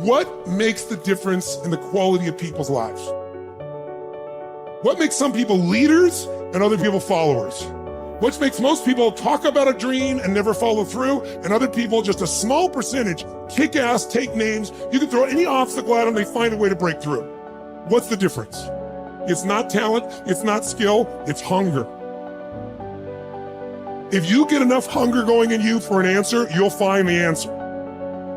What makes the difference in the quality of people's lives? What makes some people leaders and other people followers? What makes most people talk about a dream and never follow through, and other people, just a small percentage, kick ass, take names. You can throw any obstacle at them, they find a way to break through. What's the difference? It's not talent, it's not skill, it's hunger. If you get enough hunger going in you for an answer, you'll find the answer.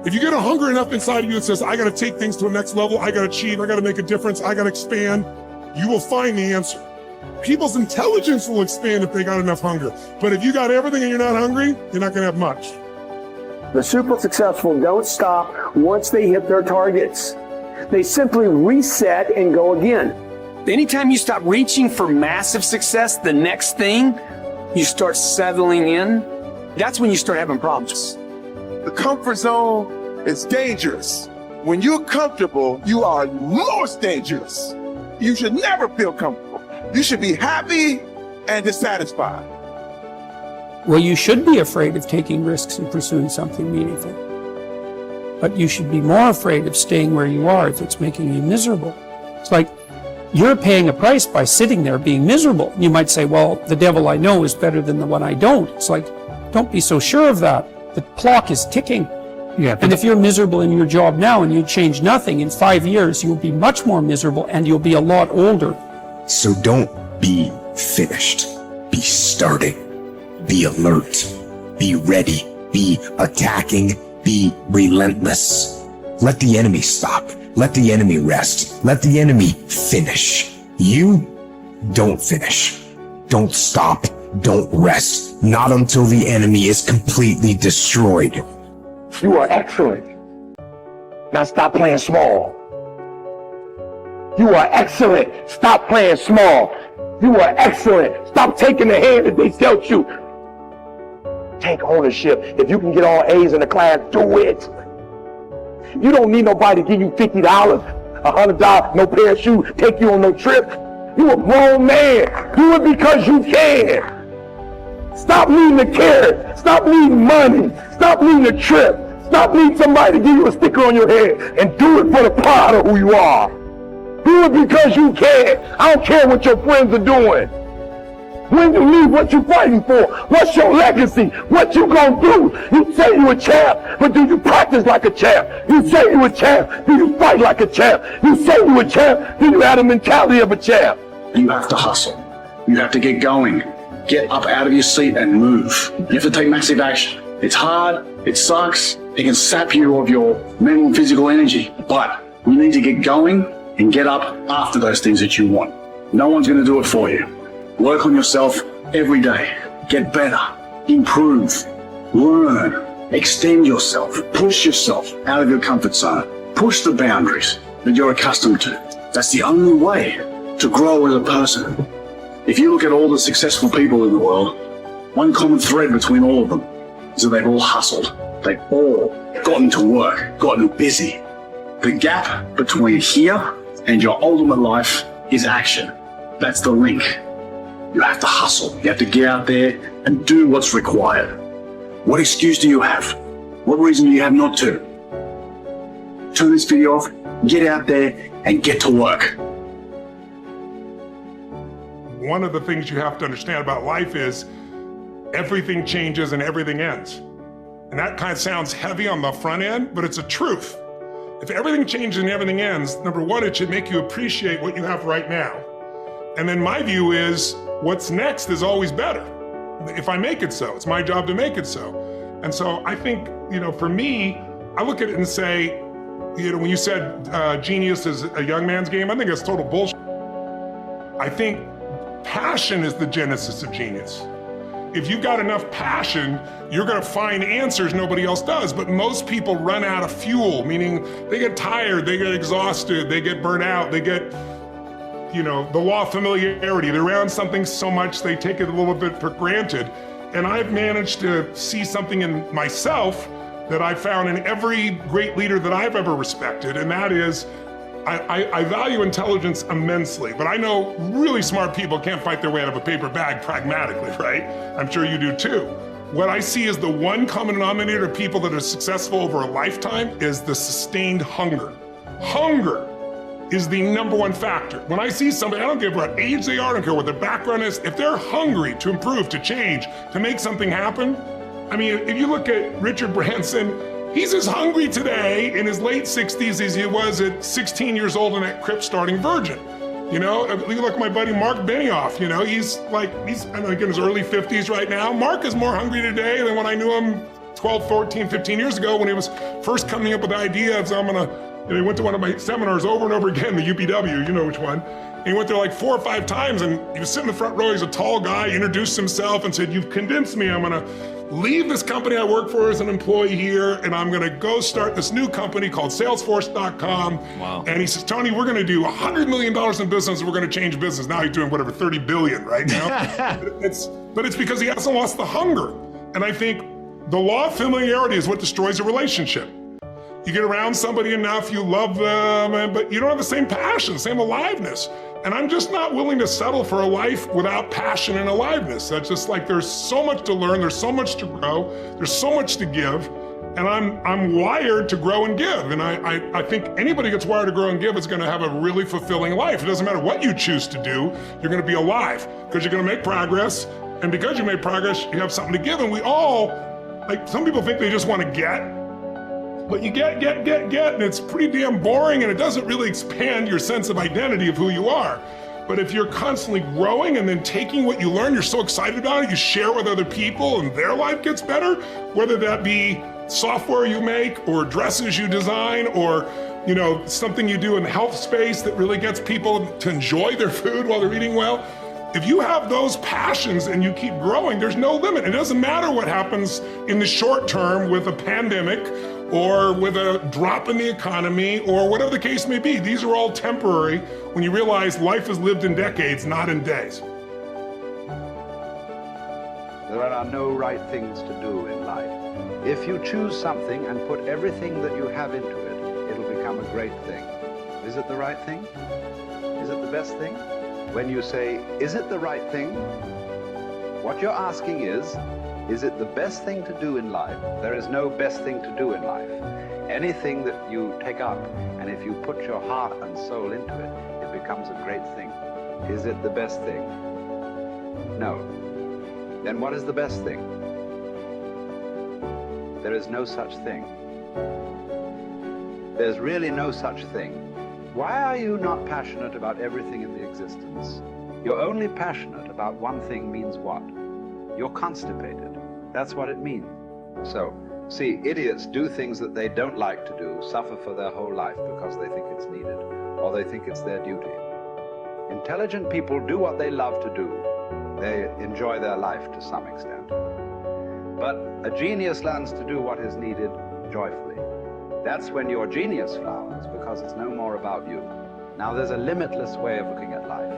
If you get a hunger enough inside of you that says, I gotta take things to a next level, I gotta achieve, I gotta make a difference, I gotta expand, you will find the answer. People's intelligence will expand if they got enough hunger. But if you got everything and you're not hungry, you're not gonna have much. The super successful don't stop once they hit their targets. They simply reset and go again. Anytime you stop reaching for massive success, the next thing, you start settling in, that's when you start having problems. The comfort zone is dangerous. When you're comfortable, you are most dangerous. You should never feel comfortable. You should be happy and dissatisfied. Well, you should be afraid of taking risks and pursuing something meaningful. But you should be more afraid of staying where you are if it's making you miserable. It's like you're paying a price by sitting there being miserable. You might say, well, the devil I know is better than the one I don't. It's like, don't be so sure of that. The clock is ticking. Yeah, and if you're miserable in your job now and you change nothing, in 5 years, you'll be much more miserable and you'll be a lot older. So don't be finished. Be starting. Be alert. Be ready. Be attacking. Be relentless. Let the enemy stop. Let the enemy rest. Let the enemy finish. You don't finish. Don't stop. Don't rest. Not until the enemy is completely destroyed. You are excellent. Now stop playing small. You are excellent. Stop playing small. You are excellent. Stop taking the hand that they dealt you. Take ownership. If you can get all A's in the class, do it. You don't need nobody to give you $50, $100, no pair of shoes, take you on no trip. You a grown man. Do it because you can. Stop needing a carrot. Stop needing money. Stop needing a trip. Stop needing somebody to give you a sticker on your head, and do it for the pride of who you are. Do it because you can. I don't care what your friends are doing. When you leave, what you fighting for? What's your legacy? What you gonna do? You say you a champ, but do you practice like a champ? You say you a champ, do you fight like a champ? You say you a champ, do you have the mentality of a champ? You have to hustle. You have to get going. Get up out of your seat and move. You have to take massive action. It's hard, it sucks, it can sap you of your mental and physical energy, but you need to get going and get up after those things that you want. No one's gonna do it for you. Work on yourself every day. Get better, improve, learn, extend yourself, push yourself out of your comfort zone. Push the boundaries that you're accustomed to. That's the only way to grow as a person. If you look at all the successful people in the world, one common thread between all of them is that they've all hustled. They've all gotten to work, gotten busy. The gap between here and your ultimate life is action. That's the link. You have to hustle. You have to get out there and do what's required. What excuse do you have? What reason do you have not to? Turn this video off, get out there and get to work. One of the things you have to understand about life is everything changes and everything ends. And that kind of sounds heavy on the front end, but it's a truth. If everything changes and everything ends, number one, it should make you appreciate what you have right now. And then my view is, what's next is always better. If I make it so, it's my job to make it so. And so I think, for me, I look at it and say, when you said genius is a young man's game, I think that's total bullshit. I think passion is the genesis of genius. If you've got enough passion, you're gonna find answers nobody else does. But most people run out of fuel, meaning they get tired, they get exhausted, they get burnt out, they get, the law of familiarity. They're around something so much they take it a little bit for granted. And I've managed to see something in myself that I found in every great leader that I've ever respected, and that is, I value intelligence immensely, but I know really smart people can't fight their way out of a paper bag pragmatically, right? I'm sure you do too. what I see as the one common denominator of people that are successful over a lifetime is the sustained hunger. Hunger is the number one factor. When I see somebody, I don't care what age they are, I don't care what their background is, if they're hungry to improve, to change, to make something happen. I mean, if you look at Richard Branson, he's as hungry today in his late 60s as he was at 16 years old in that crypt starting Virgin. You know, you look at my buddy Mark Benioff, you know, he's in his early 50s right now. Mark is more hungry today than when I knew him 12, 14, 15 years ago when he was first coming up with the idea of, he went to one of my seminars over and over again, the UPW, you know which one. And he went there like 4 or 5 times and he was sitting in the front row, he's a tall guy, introduced himself and said, "You've convinced me, I'm gonna leave this company I work for as an employee here, and I'm gonna go start this new company called Salesforce.com. Wow. And he says, "Tony, we're gonna do $100 million in business, and we're gonna change business." Now he's doing whatever, 30 billion right now. but it's because he hasn't lost the hunger. And I think the law of familiarity is what destroys a relationship. You get around somebody enough, you love them, but you don't have the same passion, same aliveness. And I'm just not willing to settle for a life without passion and aliveness. That's just like, there's so much to learn, there's so much to grow, there's so much to give, and I'm wired to grow and give. And I think anybody who gets wired to grow and give is gonna have a really fulfilling life. It doesn't matter what you choose to do, you're gonna be alive, because you're gonna make progress, and because you made progress, you have something to give. And we all, like, some people think they just wanna get, but you get, and it's pretty damn boring, and it doesn't really expand your sense of identity of who you are. But if you're constantly growing and then taking what you learn, you're so excited about it, you share with other people and their life gets better, whether that be software you make or dresses you design or, you know, something you do in the health space that really gets people to enjoy their food while they're eating well. If you have those passions and you keep growing, there's no limit. It doesn't matter what happens in the short term with a pandemic or with a drop in the economy or whatever the case may be. These are all temporary when you realize life is lived in decades, not in days. There are no right things to do in life. If you choose something and put everything that you have into it, it'll become a great thing. Is it the right thing? Is it the best thing? When you say, is it the right thing? What you're asking is it the best thing to do in life? There is no best thing to do in life. Anything that you take up, and if you put your heart and soul into it, it becomes a great thing. Is it the best thing? No. Then what is the best thing? There is no such thing. There's really no such thing. Why are you not passionate about everything in the existence? You're only passionate about one thing means what? You're constipated. That's what it means. So, see, idiots do things that they don't like to do, suffer for their whole life because they think it's needed, or they think it's their duty. Intelligent people do what they love to do. They enjoy their life to some extent. But a genius learns to do what is needed joyfully. That's when your genius flowers, because it's no more about you. Now there's a limitless way of looking at life.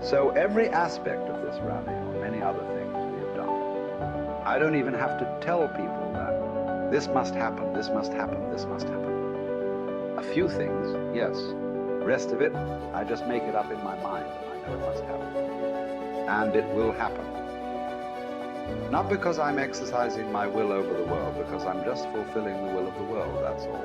So every aspect of this rally, or many other things we have done, I don't even have to tell people that this must happen, this must happen, this must happen. A few things, yes. The rest of it, I just make it up in my mind, and I know it must happen. And it will happen. Not because I'm exercising my will over the world, because I'm just fulfilling the will of the world, that's all.